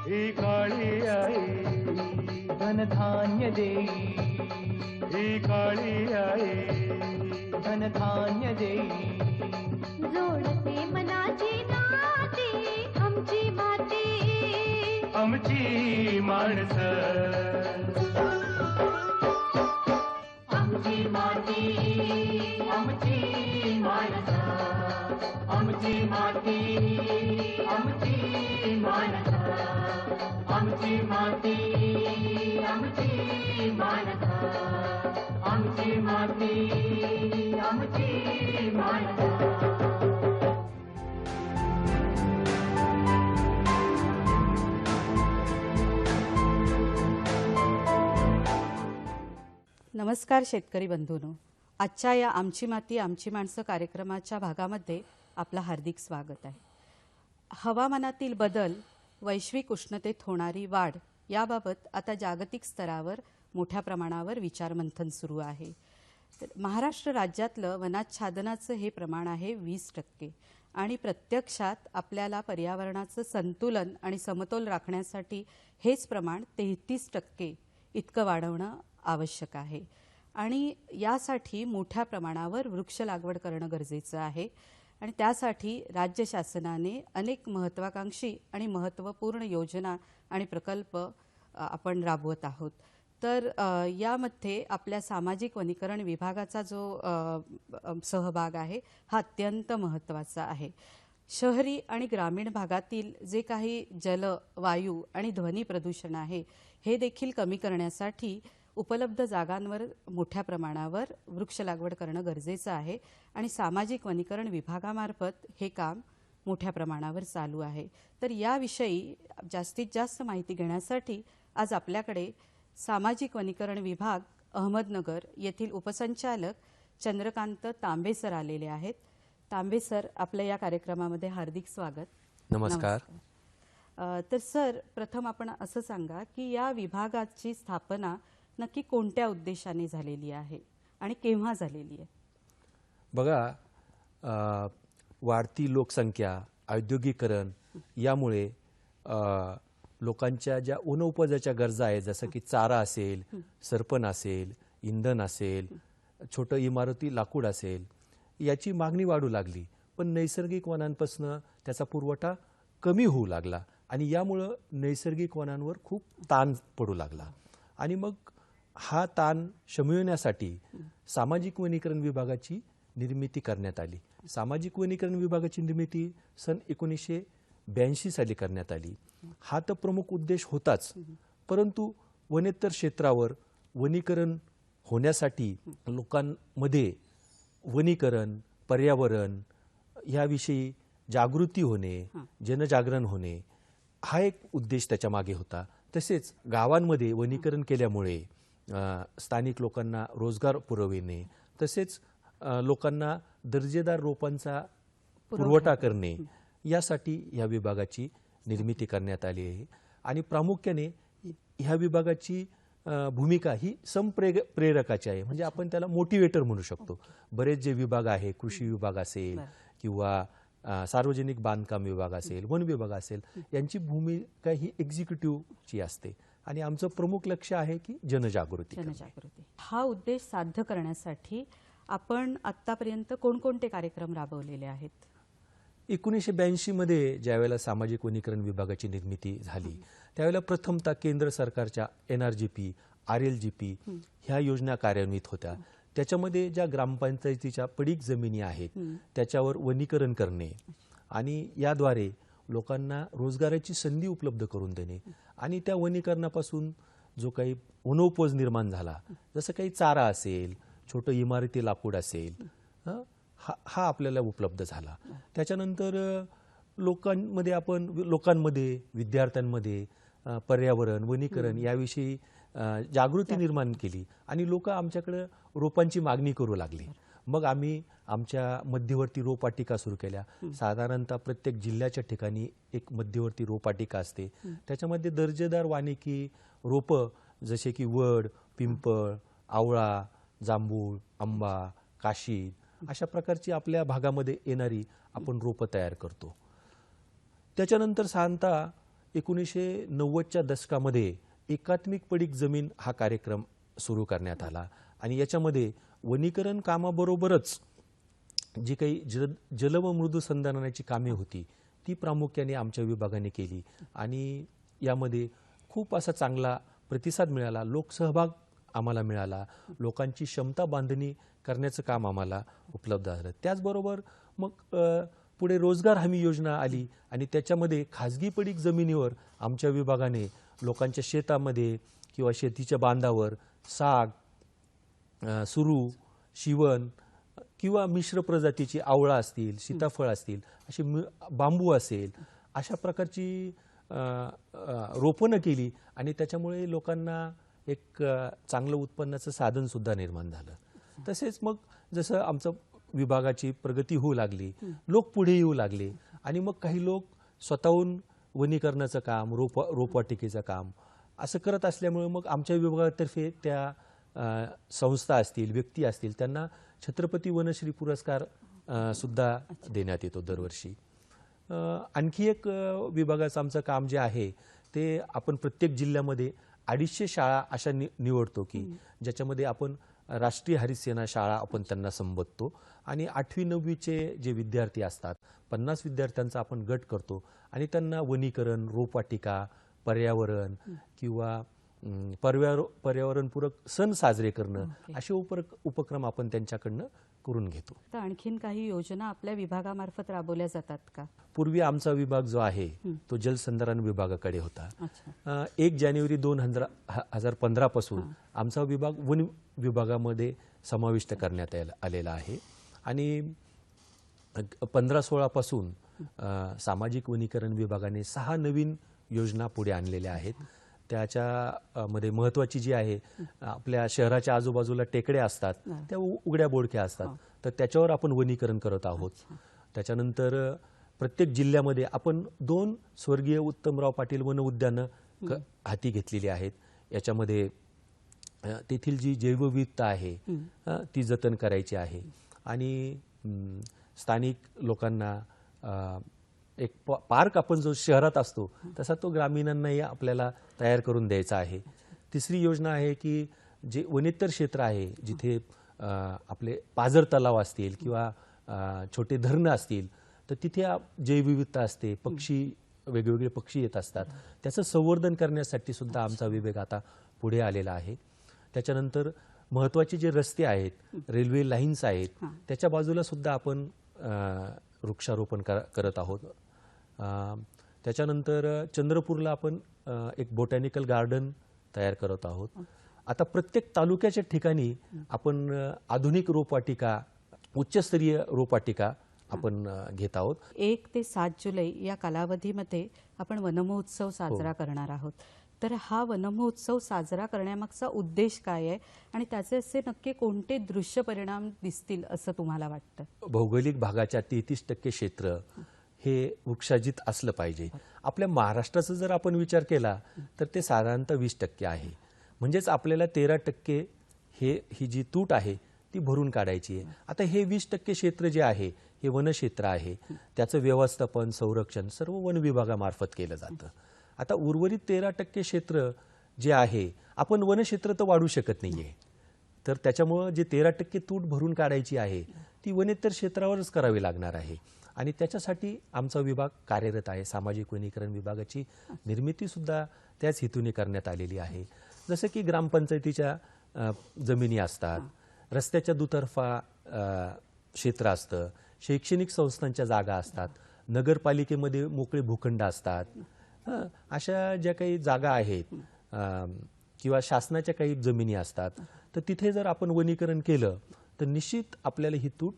ही काळी आई धनधान्य देई, ही काळी आई धनधान्य देई. जोडते मनाची नाती आमची माती, आमची माणसं. आमची माती, आमची माणसं, आमची माती, आमची माणसं, आमची माती, आमची माणसं, आमची माती, आमची माणसं. नमस्कार शेतकरी बंधूंनो, आजच्या या आमची माती आमची माणसं कार्यक्रमाच्या भागामध्ये आपलं हार्दिक स्वागत आहे. हवामानातील बदल, वैश्विक उष्णतेत होणारी वाढ याबाबत आता जागतिक स्तरावर मोठ्या प्रमाणावर विचारमंथन सुरू आहे. तर महाराष्ट्र राज्यातलं वनाच्छादनाचं हे प्रमाण आहे 20% आणि प्रत्यक्षात आपल्याला पर्यावरणाचं संतुलन आणि समतोल राखण्यासाठी हेच प्रमाण 33% इतकं वाढवणं आवश्यक आहे. आणि यासाठी मोठ्या प्रमाणावर वृक्ष लागवड करणं गरजेचं आहे. आणि त्यासाठी राज्य शासनाने अनेक महत्त्वाकांक्षी आणि महत्त्वपूर्ण योजना आणि प्रकल्प आपण राबवत आहोत. तर यामध्ये आपल्या सामाजिक वनीकरण विभागाचा जो सहभाग आहे हा अत्यंत महत्त्वाचा आहे. शहरी आणि ग्रामीण भागातील जे काही जल, वायू आणि ध्वनी प्रदूषण आहे हे देखील कमी करण्यासाठी उपलब्ध जागांवर मोठ्या प्रमाणावर वृक्ष लागवड करणं गरजेचं आहे. आणि सामाजिक वनीकरण विभागामार्फत हे काम मोठ्या प्रमाणावर चालू आहे. तर याविषयी जास्तीत जास्त माहिती घेण्यासाठी आज आपल्याकडे सामाजिक वनीकरण विभाग अहमदनगर येथील उपसंचालक चंद्रकांत तांबे सर आलेले आहेत. तांबे सर, आपल्या या कार्यक्रमामध्ये हार्दिक स्वागत. नमस्कार. तर सर, प्रथम आपण असं सांगा की या विभागाची स्थापना नक्की कोणत्या उद्देशाने झालेली आहे आणि केव्हा झालेली आहे? बघा, वाढती लोकसंख्या, औद्योगिकरण यामुळे लोकांच्या ज्या वनउपजाच्या गरजा आहेत, जसं की चारा असेल, सरपण असेल, इंधन असेल, छोटं इमारती लाकूड असेल, याची मागणी वाढू लागली. पण नैसर्गिक वनांपासून त्याचा पुरवठा कमी होऊ लागला आणि यामुळं नैसर्गिक वनांवर खूप ताण पडू लागला. आणि मग हा ताण शमविण्यासाठी सामाजिक वनीकरण विभागाची निर्मिती करण्यात आली. सामाजिक वनीकरण विभागाची निर्मिती सन 1982 साली करण्यात आली. हा तर प्रमुख उद्देश होताच, परंतु वनेतर क्षेत्रावर वनीकरण होण्यासाठी लोकांमध्ये वनीकरण, पर्यावरण याविषयी जागृती होणे, जनजागरण होणे हा एक उद्देश त्याच्या मागे होता. तसेच गावांमध्ये वनीकरण केल्यामुळे स्थानिक लोकांना रोजगार पुरविणे, तसेच लोकांना दर्जेदार रोपांचा पुरवठा करणे यासाठी या विभागाची निर्मिती करण्यात आली आहे. आणि प्रामुख्याने ह्या विभागाची भूमिका ही संप्रेरकाची आहे. म्हणजे आपण त्याला मोटिवेटर म्हणू शकतो. बरेच जे विभाग आहे, कृषी विभाग असेल किंवा सार्वजनिक बांधकाम विभाग असेल, वन विभाग असेल, यांची भूमिका ही एक्झिक्युटिव्हची असते. आणि आमचं प्रमुख लक्ष आहे की जनजागृती. हा उद्देश साध्य करण्यासाठी आपण आतापर्यंत कोणकोणते कार्यक्रम राबवलेले आहेत? 1982 मध्ये ज्यावेळेला सामाजिक वनीकरण विभागाची निर्मिती झाली त्यावेळेला प्रथमतः केंद्र सरकारच्या NRGP, RLGP ह्या योजना कार्यान्वित होत्या. त्याच्यामध्ये ज्या ग्रामपंचायतीच्या पडीक जमिनी आहेत त्याच्यावर वनीकरण करणे आणि याद्वारे लोकांना रोजगाराची संधी उपलब्ध करून देणे आणि त्या वनीकरणापासून जो काही वनोपज निर्माण झाला, जसं काही चारा असेल, छोटं इमारती लाकूड असेल, हा आपल्याला उपलब्ध झाला. त्याच्यानंतर लोकांमध्ये विद्यार्थ्यांमध्ये पर्यावरण, वनीकरण याविषयी जागृती निर्माण केली आणि लोक आमच्याकडे रोपांची मागणी करू लागली. मग आम्ही आमच्या मध्यवर्ती रोपवाटिका सुरू केल्या. साधारणतः प्रत्येक जिल्ह्याच्या ठिकाणी एक मध्यवर्ती रोपवाटिका असते. त्याच्यामध्ये दर्जेदार वानिकी रोपं जसे की वड, पिंपळ, आवळा, जांभूळ, आंबा, काशी अशा प्रकारची आपल्या भागामध्ये येणारी आपण रोपं तयार करतो. त्याच्यानंतर साधारणतः 1990च्या दशकामध्ये एकात्मिक पडीक जमीन हा कार्यक्रम सुरू करण्यात आला आणि याच्यामध्ये वनीकरण कामाबरोबरच जी काही जल व मृदू संधारणाची कामे होती ती प्रामुख्याने आमच्या विभागाने केली आणि यामध्ये खूप असा चांगला प्रतिसाद मिळाला, लोकसहभाग आम्हाला मिळाला, लोकांची क्षमता बांधणी करण्याचं काम आम्हाला उपलब्ध झालं. त्याचबरोबर मग पुढे रोजगार हमी योजना आली आणि त्याच्यामध्ये खाजगी पडीक जमिनीवर आमच्या विभागाने लोकांच्या शेतामध्ये किंवा शेतीच्या बांधावर साग, सुरू, शिवण किंवा मिश्र प्रजातीची आवळा असतील, सीताफळ असतील, अशी बांबू असेल, अशा प्रकारची रोपणं केली आणि त्याच्यामुळे लोकांना एक चांगलं उत्पन्नाचं साधन सुद्धा निर्माण झालं. तसेच मग जसं आमचं विभागाची प्रगती होऊ लागली, लोक पुढे येऊ लागले आणि मग काही लोक स्वतःहून वनीकरणाचं काम, रोपवाटिकेचं काम असं करत असल्यामुळे मग आमच्या विभागातर्फे त्या संस्था असतील, व्यक्ती असतील, त्यांना छत्रपती वनश्री पुरस्कार सुद्धा देण्यात येतो दरवर्षी. आणखी एक विभागाचं आमचं काम जे आहे ते आपण प्रत्येक जिल्ह्यामध्ये 250 शाळा अशा निवडतो की ज्याच्यामध्ये आपण राष्ट्रीय हरित सेना शाळा आपण त्यांना संबोधतो आणि 8वी 9वीचे जे विद्यार्थी असतात 50 विद्यार्थ्यांचा आपण गट करतो आणि त्यांना वनीकरण, रोपवाटिका, पर्यावरण किंवा पर्यावरणपूरक सण साजरे करणं असे उपक्रम आपण त्यांच्याकडनं करून घेतो. तर आणखीन काही योजना आपल्या विभागामार्फत राबवल्या जातात का? पूर्वी आमचा विभाग जो आहे तो जलसंधारण विभागाकडे होता. 1 जानेवारी 2015 पासून आमचा विभाग वन विभागामध्ये समाविष्ट करण्यात आलेला आहे आणि 15-16 पासून सामाजिक वनीकरण विभागाने 6 नवीन योजना पुढे आणलेल्या आहेत. त्याच्यामध्ये महत्त्वाची जी आहे, आपल्या शहराच्या आजूबाजूला टेकड्या असतात, त्या उघड्या बोडक्या असतात, तर त्याच्यावर आपण वनीकरण करत आहोत. त्याच्यानंतर प्रत्येक जिल्ह्यामध्ये आपण 2 स्वर्गीय उत्तमराव पाटील वन उद्यानं हाती घेतलेली आहेत. याच्यामध्ये तेथील जी जैवविविधता आहे ती जतन करायची आहे आणि स्थानिक लोकांना एक पार्क आपण जो शहरात असतो तसा तो ग्रामीणांनाही आपल्याला तयार करून द्यायचा आहे. तिसरी योजना आहे की जे वनेतर क्षेत्र आहे, जिथे आपले पाझर तलाव असतील किंवा छोटे धरणं असतील, तर तिथे जैवविविधता असते, पक्षी, वेगवेगळे पक्षी येत असतात, त्याचं संवर्धन करण्यासाठी सुद्धा आमचा विभाग आता पुढे आलेला आहे. त्याच्यानंतर महत्त्वाचे जे रस्ते आहेत, रेल्वे लाईन्स आहेत, त्याच्या बाजूला सुद्धा आपण वृक्षारोपण करत आहोत. त्याच्यानंतर चंद्रपूरला आपण एक बोटॅनिकल गार्डन तयार करत आहोत. आता प्रत्येक तालुक्याच्या ठिकाणी आपण आधुनिक रोपवाटिका, उच्चस्तरीय रोपवाटिका आपण घेत आहोत. 1 ते 7 जुलै या कालावधीमध्ये आपण वनमहोत्सव साजरा करणार आहोत. तर हा वनमहोत्सव साजरा करण्यामागचा उद्देश काय आहे आणि त्याचे असे नक्की कोणते दृश्य परिणाम दिसतील असं तुम्हाला वाटतं? भौगोलिक भागाच्या 33% क्षेत्र हे वृक्षाजित असलं पाहिजे. आपल्या महाराष्ट्राचा जर आपण विचार केला तर ते साधारणतः 20% आहे. म्हणजेच आपल्याला 13% ही जी तूट आहे ती भरून काढायची आहे. आता हे 20% क्षेत्र जे आहे हे वनक्षेत्र आहे, त्याचं व्यवस्थापन, संरक्षण सर्व वन विभागामार्फत केलं जातं. आता उर्वरित 13% क्षेत्र जे आहे, आपण वनक्षेत्र तर वाढू शकत नाहीये, तर त्याच्यामुळं जे 13% तूट भरून काढायची आहे ती वनेतर क्षेत्रावरच करावी लागणार आहे आणि त्याच्यासाठी आमचा विभाग कार्यरत आहे. सामाजिक वनीकरण विभागाची निर्मिती सुद्धा त्याच हेतूने करण्यात आलेली आहे. जसं की ग्रामपंचायतीच्या जमिनी असतात, रस्त्याच्या दुतर्फा क्षेत्र असतं, शैक्षणिक संस्थांच्या जागा असतात, नगरपालिकेमध्ये मोकळे भूखंड असतात, अशा ज्या काही जागा आहेत किंवा शासनाच्या काही जमिनी असतात, तर तिथे जर आपण वनीकरण केलं तर निश्चित आपल्याला ही तूट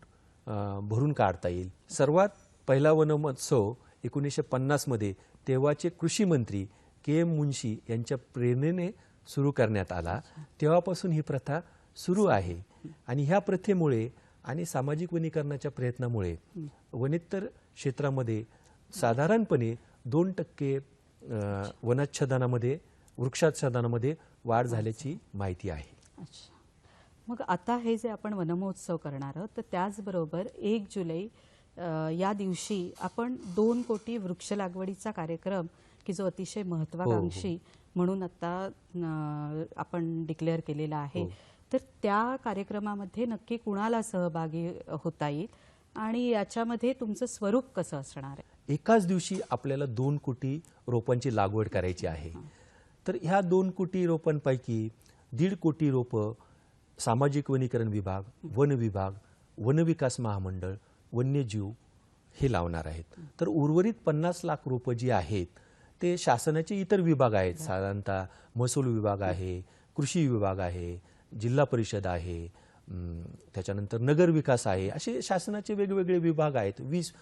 भरून काढता येईल. सर्वात पहिला वनमहोत्सव 1950 मध्ये तेव्हाचे कृषी मंत्री KM मुन्शी यांच्या प्रेरणेने सुरू करण्यात आला. तेव्हापासून ही प्रथा सुरू आहे आणि ह्या प्रथेमुळे आणि सामाजिक वनीकरणाच्या प्रयत्नामुळे वनेतर क्षेत्रामध्ये साधारणपणे 2% वनाच्छादनामध्ये, वृक्षाच्छादनामध्ये वाढ झाल्याची माहिती आहे. अच्छा. मग आता हे जे आपण वनमहोत्सव करणार आहोत तर त्याचबरोबर 1 जुलै या दिवशी आपण 2 कोटी वृक्ष लागवडीचा कार्यक्रम की जो अतिशय महत्वाकांक्षी म्हणून आता आपण डिक्लेअर केलेला आहे, तर त्या कार्यक्रमामध्ये नक्की कुणाला सहभागी होता येईल आणि याच्यामध्ये तुमचं स्वरूप कसं असणार आहे? एकाच दिवशी आपल्याला 2 कोटी रोपांची लागवड करायची आहे. तर ह्या 2 कोटी रोपांपैकी 1.5 कोटी रोपं सामाजिक वनीकरण विभाग, वन विभाग, वन विकास महामंडळ, वन्यजीव हे लावणार आहेत. तर उर्वरित 50 लाख रोपं जी आहेत ते शासनाचे इतर विभाग आहेत. साधारणतः महसूल विभाग आहे, कृषी विभाग आहे, जिल्हा परिषद आहे, त्याच्यानंतर नगर विकास आहे, असे शासनाचे वेगवेगळे विभाग आहेत. 20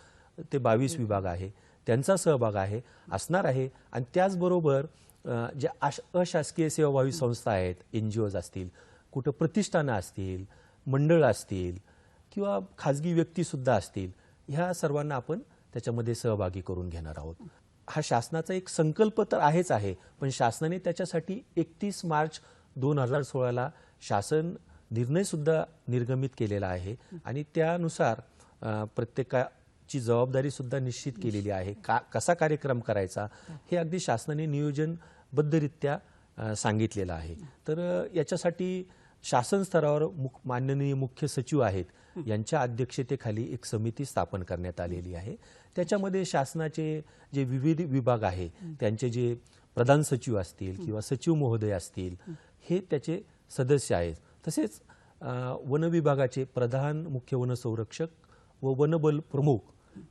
ते 22 विभाग आहे, त्यांचा सहभाग आहे असणार आहे. आणि त्याचबरोबर ज्या अशासकीय सेवाभावी संस्था आहेत, NGOज असतील, कुठं प्रतिष्ठानं असतील, मंडळ असतील किंवा खाजगी व्यक्तीसुद्धा असतील, ह्या सर्वांना आपण त्याच्यामध्ये सहभागी करून घेणार आहोत. हा शासनाचा एक संकल्प तर आहेच आहे, पण शासनाने त्याच्यासाठी 31 मार्च 2016ला शासन निर्णयसुद्धा निर्गमित केलेला आहे आणि त्यानुसार प्रत्येकाची जबाबदारीसुद्धा निश्चित केलेली आहे. कसा कार्यक्रम करायचा हे अगदी शासनाने नियोजनबद्धरित्या सांगितलेलं आहे. तर याच्यासाठी शासन स्तरावर माननीय मुख्य सचिव आहेत यांच्या अध्यक्षतेखाली एक समिती स्थापन करण्यात आलेली आहे. त्याच्यामध्ये शासनाचे जे विविध विभाग आहे त्यांचे जे प्रधान सचिव असतील किंवा सचिव महोदय असतील हे त्याचे सदस्य आहेत. तसेच वन विभागाचे प्रधान मुख्य वनसंरक्षक व वनबल प्रमुख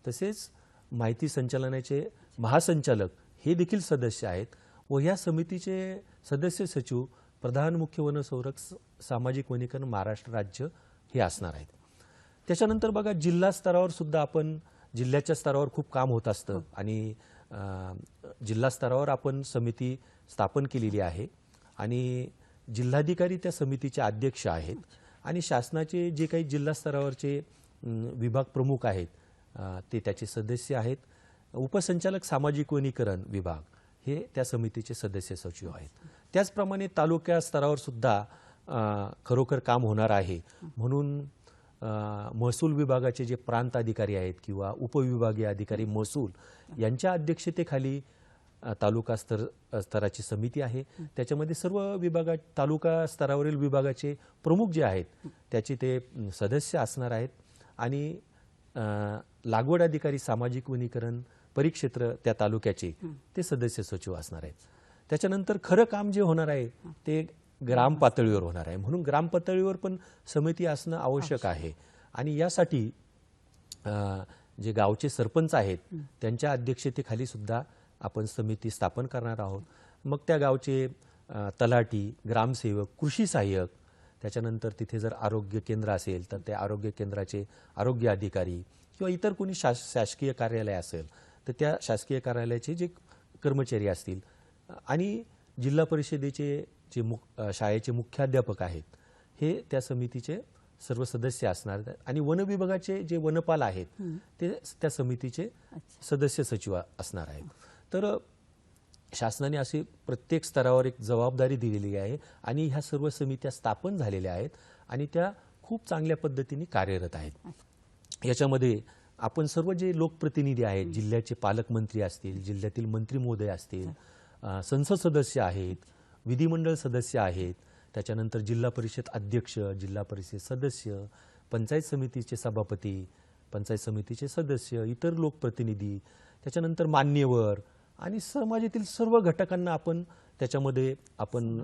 तसेच माहिती संचालनाचे महासंचालक हे देखील सदस्य आहेत व या समितीचे सदस्य सचिव प्रधान मुख्य वनसंरक्षक सामाजिक वनीकरण महाराष्ट्र राज्य हे असणार आहेत. त्याच्यानंतर बघा जिल्हा स्तरावर सुद्धा आपण जिल्ह्याच्या स्तरावर खूप काम होत असतं आणि जिल्हा स्तरावर आपण समिती स्थापन केलेली आहे आणि जिल्हाधिकारी त्या समितीचे अध्यक्ष आहेत आणि शासनाचे जे काही जिल्हा स्तरावरचे विभाग प्रमुख आहेत ते त्याचे सदस्य आहेत. उपसंचालक सामाजिक वनीकरण विभाग हे त्या समितीचे सदस्य सचिव आहेत. त्याचप्रमाणे तालुका स्तरावर सुद्धा खरोखर काम होणार आहे म्हणून महसूल विभागाचे जे प्रांत अधिकारी आहेत किंवा उपविभागीय अधिकारी महसूल यांच्या अध्यक्षतेखाली तालुका स्तराची समिती आहे. त्याच्यामध्ये सर्व विभागा तालुका स्तरावरील विभागाचे प्रमुख जे आहेत त्याचे ते सदस्य असणार आहेत आणि लागवड अधिकारी सामाजिक वनीकरण परिक्षेत्र त्या तालुक्याचे ते सदस्य सचिव असणार आहेत. त्याच्यानंतर खरं काम जे होणार आहे ते ग्राम पातळीवर होणार आहे म्हणून ग्राम पातळीवर पण समिती असणं आवश्यक आहे आणि यासाठी जे गावचे सरपंच आहेत त्यांच्या अध्यक्षतेखाली सुद्धा आपण समिती स्थापन करणार आहोत. मग त्या गावचे तलाठी, ग्रामसेवक, कृषी सहाय्यक, त्याच्यानंतर तिथे जर आरोग्य केंद्र असेल तर त्या आरोग्य केंद्राचे आरोग्य अधिकारी किंवा इतर कोणी शासकीय कार्यालय असेल तर त्या शासकीय कार्यालयाचे जे कर्मचारी असतील आणि जिल्हा परिषदेचे जे शाळेचे मुख्याध्यापक आहेत हे त्या समितीचे सर्व सदस्य असणार आणि वन विभागाचे जे वनपाल आहेत ते त्या समितीचे सदस्य सचिव असणार आहेत. तर शासनाने अशी प्रत्येक स्तरावर एक जबाबदारी दिलेली आहे आणि ह्या सर्व समित्या स्थापन झालेल्या आहेत आणि त्या खूप चांगल्या पद्धतीने कार्यरत आहेत. याच्यामध्ये आपण सर्व जे लोकप्रतिनिधी आहेत, जिल्ह्याचे पालकमंत्री असतील, जिल्ह्यातील मंत्री महोदय असतील, संसद सदस्य आहेत, विधिमंडळ सदस्य आहेत, त्याच्यानंतर जिल्हा परिषद अध्यक्ष, जिल्हा परिषद सदस्य, पंचायत समितीचे सभापती, पंचायत समितीचे सदस्य, इतर लोकप्रतिनिधी, त्याच्यानंतर मान्यवर आणि समाजातील सर्व घटकांना आपण त्याच्यामध्ये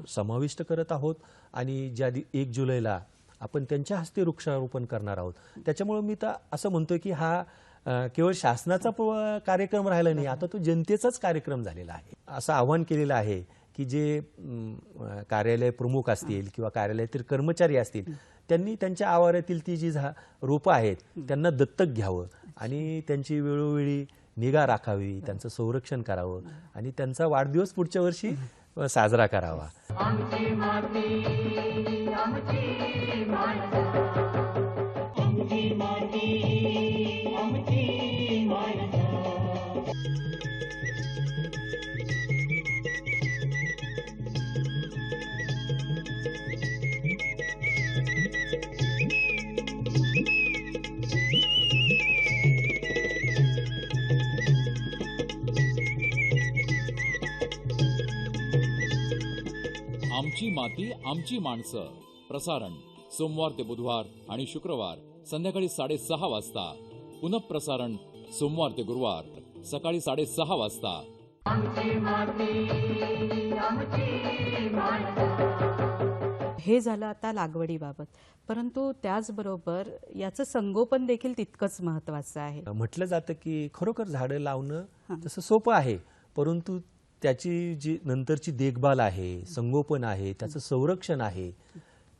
समाविष्ट करत आहोत आणि ज्या 1 जुलैला आपण त्यांच्या हस्ते वृक्षारोपण करणार आहोत. त्याच्यामुळे मी तर असं म्हणतोय की हा केवळ शासनाचा कार्यक्रम राहिला नाही, आता तो जनतेचाच कार्यक्रम झालेला आहे. असं आवाहन केलेलं आहे की जे कार्यालय प्रमुख असतील किंवा कार्यालयातील कर्मचारी असतील त्यांनी त्यांच्या आवारातील ती जी रोपं आहेत त्यांना दत्तक घ्यावं आणि त्यांची वेळोवेळी निगा राखावी, त्यांचं संरक्षण करावं आणि त्यांचा वाढदिवस पुढच्या वर्षी साजरा करावा. आमची माती आमची माणसं, आमची माती आमची माणसं. आमची माती आमची माणसं. प्रसारण सोमवार ते बुधवार आणि शुक्रवार संध्याकाळी 6:30 वाजता. पुनःप्रसारण सोमवार ते गुरुवार सकाळी 6:30 वाजता. आमची माती आमची माणसं. हे झालं आता लागवडीबाबत, परंतु त्याचबरोबर याचं संगोपन देखील तितकंच महत्त्वाचं आहे. म्हटलं जातं की खरोखर झाडं लावणं तसं सोपं आहे, परंतु त्याची जी नंतरची देखभाल आहे, संगोपन आहे, त्याचं संरक्षण आहे,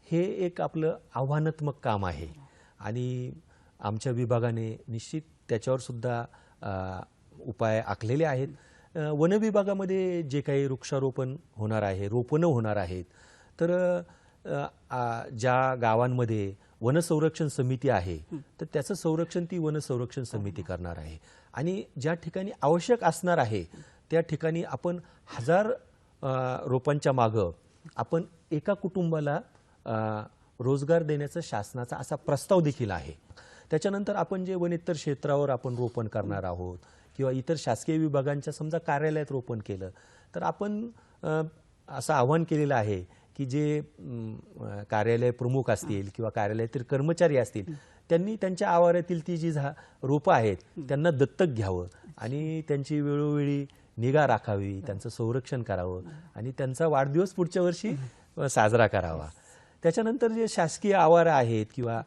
हे एक आपलं आव्हानात्मक काम आहे. आणि आमच्या विभागाने निश्चित त्याच्यावर सुद्धा उपाय आखलेले आहेत. वन विभागामध्ये जे काही वृक्षारोपण होणार आहे, रोपणं होणार आहेत, तर ज्या गावांमध्ये वनसंरक्षण समिती आहे तर त्याचं संरक्षण ती वनसंरक्षण समिती करणार आहे. आणि ज्या ठिकाणी आवश्यक असणार आहे त्या ठिकाणी आपण 1000 रोपांच्या मागं आपण एका कुटुंबाला रोजगार देण्याचा शासनाचा असा प्रस्ताव देखील आहे. त्याच्यानंतर आपण जे वनेतर क्षेत्रावर आपण रोपण करणार आहोत किंवा इतर शासकीय विभागांच्या समजा कार्यालयात रोपण केलं तर आपण असं आवाहन केलेलं आहे की जे कार्यालय प्रमुख असतील किंवा कार्यालयातील कर्मचारी असतील त्यांनी त्यांच्या आवारातील ती जी रोपं आहेत त्यांना दत्तक घ्यावं आणि त्यांची वेळोवेळी निगा राखावी, त्यांचं संरक्षण करावं आणि त्यांचा वाढदिवस पुढच्या वर्षी साजरा करावा. त्याच्यानंतर जे शासकीय आवारं आहेत किंवा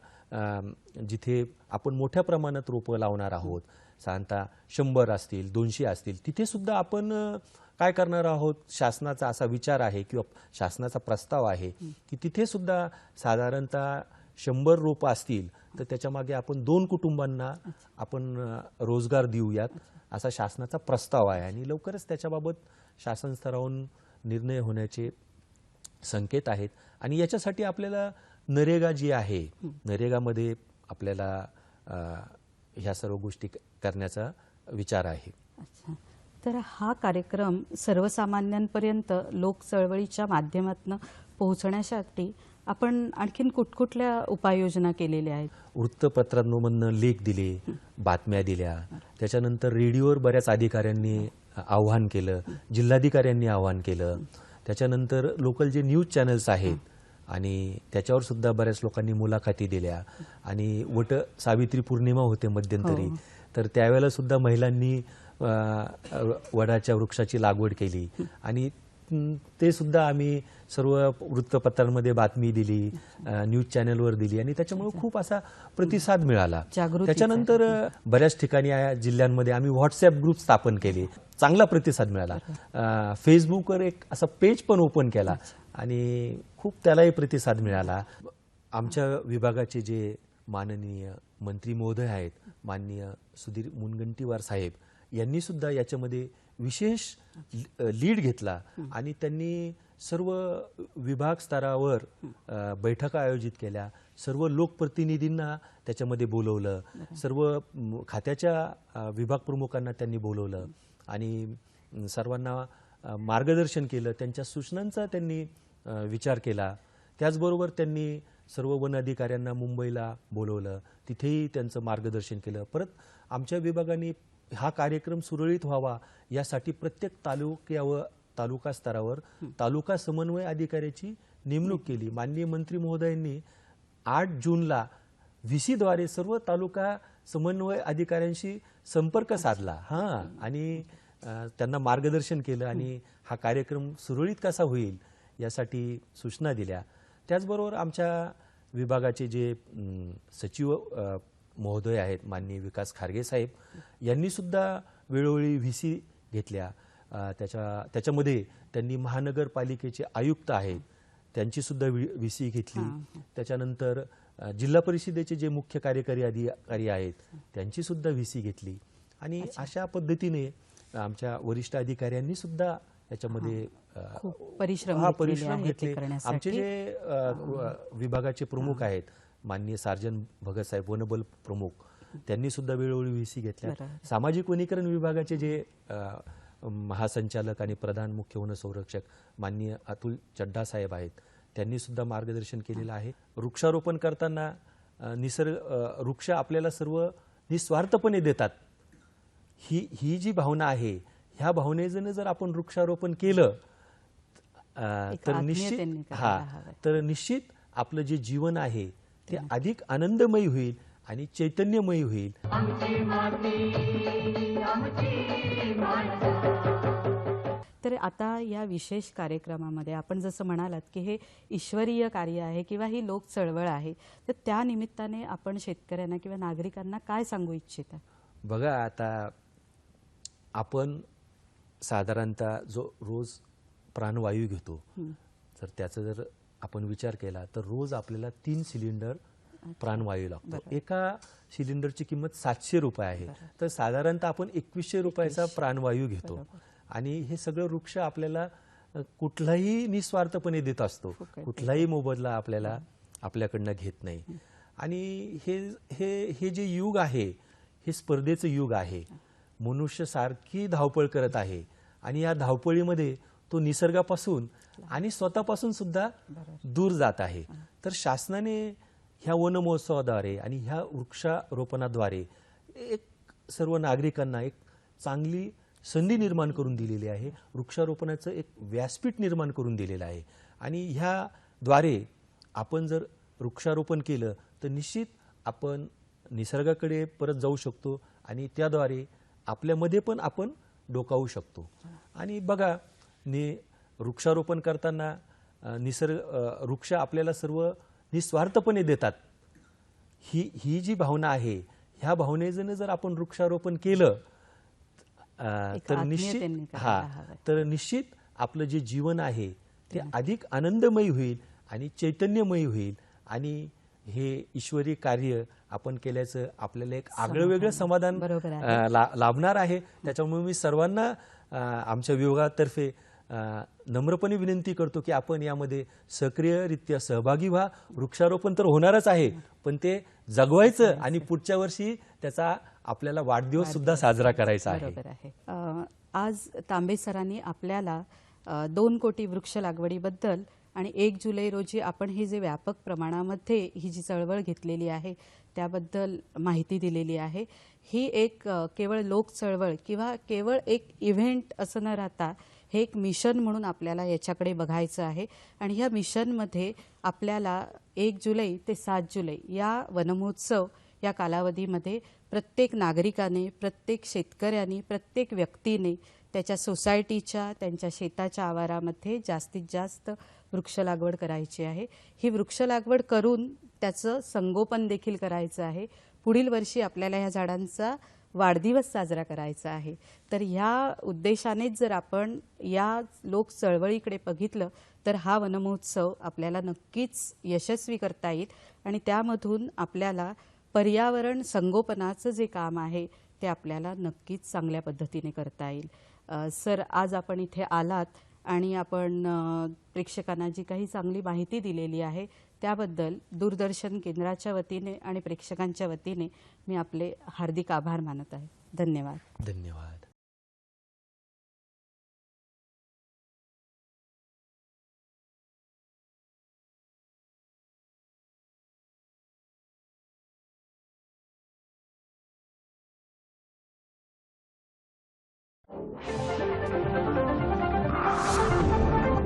जिथे आपण मोठ्या प्रमाणात रोपं लावणार आहोत, साधारणतः 100 असतील 200 असतील, तिथे सुद्धा आपण काय करणार आहोत, शासनाचा असा विचार आहे किंवा शासनाचा प्रस्ताव आहे की तिथे सुद्धा साधारणतः 100 रोपं असतील तर त्याच्या मागे आपण 2 कुटुंबांना आपण रोजगार देऊयात असा शासनाचा प्रस्ताव आहे. आणि लवकरच त्याच्याबाबत शासन स्तरावरून निर्णय होण्याचे संकेत आहेत. आणि याच्यासाठी आपल्याला नरेगा जी आहे, नरेगामध्ये आपल्याला ह्या सर्व गोष्टी करण्याचा विचार आहे. अच्छा, तर हा कार्यक्रम सर्वसामान्यांपर्यंत लोक चळवळीच्या माध्यमातून पोहोचण्यासाठी आपण आणखीन कुठकुठल्या उपाययोजना केलेल्या आहेत? वृत्तपत्रांमधून लेख दिले, बातम्या दिल्या, त्याच्यानंतर रेडिओवर बऱ्याच अधिकाऱ्यांनी आव्हान केलं, जिल्हाधिकाऱ्यांनी आव्हान केलं, त्याच्यानंतर लोकल जे न्यूज चॅनल्स आहेत आणि त्याच्यावर सुद्धा बऱ्याच लोकांनी मुलाखती दिल्या. आणि वट सावित्री पौर्णिमा होते मध्यंतरी, तर त्यावेळेला सुद्धा महिलांनी वडाच्या वृक्षाची लागवड केली आणि ते सुद्धा आम्ही सर्व वृत्तपत्रांमध्ये बातमी दिली, न्यूज चॅनलवर दिली आणि त्याच्यामुळे खूप असा प्रतिसाद मिळाला. त्याच्यानंतर बऱ्याच ठिकाणी जिल्ह्यांमध्ये आम्ही व्हॉट्सअप ग्रुप स्थापन केले, चांगला प्रतिसाद मिळाला. फेसबुकवर एक असा पेज पण ओपन केला आणि खूप त्यालाही प्रतिसाद मिळाला. आमच्या विभागाचे जे माननीय मंत्री महोदय आहेत, माननीय सुधीर मुनगंटीवार साहेब, यांनी सुद्धा याच्यामध्ये विशेष लीड घेतला आणि त्यांनी सर्व विभाग स्तरावर बैठका आयोजित केल्या, सर्व लोकप्रतिनिधींना त्याच्यामध्ये बोलवलं, सर्व खात्याच्या विभाग प्रमुखांना त्यांनी बोलवलं आणि सर्वांना मार्गदर्शन केलं, त्यांच्या सूचनांचा त्यांनी विचार केला. त्याचबरोबर त्यांनी सर्व वन अधिकाऱ्यांना मुंबईला बोलवलं, तिथेही त्यांचं मार्गदर्शन केलं. परत आमच्या विभागाने हा कार्यक्रम सुरळीत व्हावा यासाठी प्रत्येक तालुका स्तरावर तालुका समन्वय अधिकाऱ्याची नेमणूक केली. माननीय मंत्री महोदयांनी 8 जूनला व्हीसीद्वारे सर्व तालुका समन्वय अधिकाऱ्यांशी संपर्क साधला आणि त्यांना मार्गदर्शन केलं आणि हा कार्यक्रम सुरळीत कसा होईल यासाठी सूचना दिल्या. त्याचबरोबर आमच्या विभागाचे जे सचिव महोदय आहेत, माननीय विकास खारगे साहेब, यांनी सुद्धा वेळोवेळी व्हीसी घेतल्या. त्याच्यामध्ये त्यांनी महानगरपालिकेचे आयुक्त आहेत त्यांची सुद्धा व्हीसी घेतली. त्याच्यानंतर जिल्हा परिषदेचे जे मुख्य कार्यकारी अधिकारी आहेत त्यांची सुद्धा व्हीसी घेतली आणि अशा पद्धतीने आमच्या वरिष्ठ अधिकाऱ्यांनी सुद्धा याच्यामध्ये परिश्रम घेतले. आमचे जे विभागाचे प्रमुख आहेत, माननीय सार्जन भगत साहेब, वनबल प्रमुख, त्यांनी सुद्धा वेळोवेळी व्हीसी घेतल्या. सामाजिक वनीकरण विभागाचे जे महासंचालक आणि प्रधान मुख्य वन संरक्षक माननीय अतुल चड्डा साहेब आहेत, त्यांनी सुद्धा मार्गदर्शन केलेलं आहे. वृक्षारोपण करताना वृक्ष आपल्याला सर्व निस्वार्थपणे देतात, ही जी भावना आहे, ह्या भावनेजने जर आपण वृक्षारोपण केलं एक तर आत्मीयतेने निश्चित करायला हवंय. तर निश्चित आपलं जे जीवन आहे ते अधिक आनंदमय होईल आणि चैतन्यमय होईल. आमची माती आमची माणसं. तर आता या विशेष कार्यक्रमामध्ये आपण जसं म्हणालात की हे ईश्वरीय कार्य आहे किंवा ही लोक चळवळ आहे, तर त्या निमित्ताने आपण शेतकऱ्यांना किंवा नागरिकांना काय सांगू इच्छिता? बघा, आता आपण साधारणतः जो रोज प्राणवायू घेतो, तर त्याचा जर आपण विचार केला तर रोज आपल्याला 3 सिलेंडर प्राणवायू लागतो. एका सिलेंडरची किंमत 700 रुपये आहे. तर साधारणतः आपण 2100 रुपयाचा प्राणवायू घेतो. आणि हे सगळं वृक्ष आपल्याला कुठलाही निस्वार्थपणे देत असतो, कुठलाही मोबदला आपल्याकडनं घेत नाही. आणि हे हे हे जे युग आहे हे स्पर्धेचं युग आहे. मनुष्य सारखी धावपळ करत आहे आणि या धावपळीमध्ये तो निसर्गापासून आणि स्वतःपासून सुद्धा दूर जात आहे. तर शासनाने ह्या वन महोत्सवाद्वारे आणि ह्या वृक्षारोपणाद्वारे एक सर्व नागरिकांना एक चांगली संधी निर्माण करून दिलेली आहे. वृक्षारोपणाचं एक व्यासपीठ निर्माण करून दिलेलं आहे. आणि ह्याद्वारे आपण जर वृक्षारोपण केलं तर निश्चित आपण निसर्गाकडे परत जाऊ शकतो आणि त्याद्वारे आपल्यामध्ये पण आपण डोकावू शकतो. आणि बघा, वृक्षारोपण करताना वृक्ष आपल्याला सर्व निस्वार्थपणे देतात. ही जी भावना आहे, ह्या भावनेने जर आपण वृक्षारोपण केलं तर निश्चित आपलं जे जीवन आहे ते अधिक आनंदमय होईल आणि चैतन्यमय होईल. आणि हे ईश्वरी कार्य आपण केल्याचं आपल्याला एक आगळं वेगळं समाधान लाभणार आहे. त्याच्यामुळे मी सर्वांना आमच्या विभागातर्फे नम्रपणे विनंती करतो की आपण यामध्ये सक्रियरित्या सहभागी व्हा. वृक्षारोपण तर होणारच आहे, पण ते जगवायचं आणि पुढच्या वर्षी त्याचा आपल्याला वाढदिवस सुद्धा साजरा करायचा आहे. बरोबर आहे. आज तांबे सरांनी आपल्याला 2 कोटी वृक्ष लागवडीबद्दल आणि 1 जुलै रोजी आपण ही जे व्यापक प्रमाणामध्ये ही जी चळवळ घेतलेली आहे त्याबद्दल माहिती दिलेली आहे. ही एक केवळ लोक चळवळ किंवा केवळ एक इव्हेंट असं न राहता हे एक मिशन म्हणून आपल्याला याच्याकडे बघायचं आहे. आणि ह्या मिशनमध्ये आपल्याला 1 जुलै ते 7 जुलै या वनमहोत्सव या कालावधीमध्ये प्रत्येक नागरिकाने, प्रत्येक शेतकऱ्याने, प्रत्येक व्यक्तीने त्याच्या सोसायटीच्या, त्यांच्या शेताच्या आवारामध्ये जास्तीत जास्त वृक्ष लागवड करायची आहे. ही वृक्ष लागवड करून त्याचं संगोपन देखील करायचं आहे. पुढील वर्षी आपल्याला ह्या झाडांचा वाढदिवस साजरा करायचा आहे. तर ह्या उद्देशानेच जर आपण या लोक चळवळीकडे बघितलं तर हा वनमहोत्सव आपल्याला नक्कीच यशस्वी करता येईल आणि त्यामधून आपल्याला पर्यावरण संगोपनाचं जे काम आहे ते आपल्याला नक्कीच चांगल्या पद्धतीने करता येईल. सर, आज आपण इथे आलात आणि आपण प्रेक्षकांना जी काही चांगली माहिती दिलेली आहे त्याबद्दल दूरदर्शन केंद्राच्या वतीने आणि प्रेक्षकांच्या वतीने मी आपले हार्दिक आभार मानत आहे. धन्यवाद. धन्यवाद. Thank you.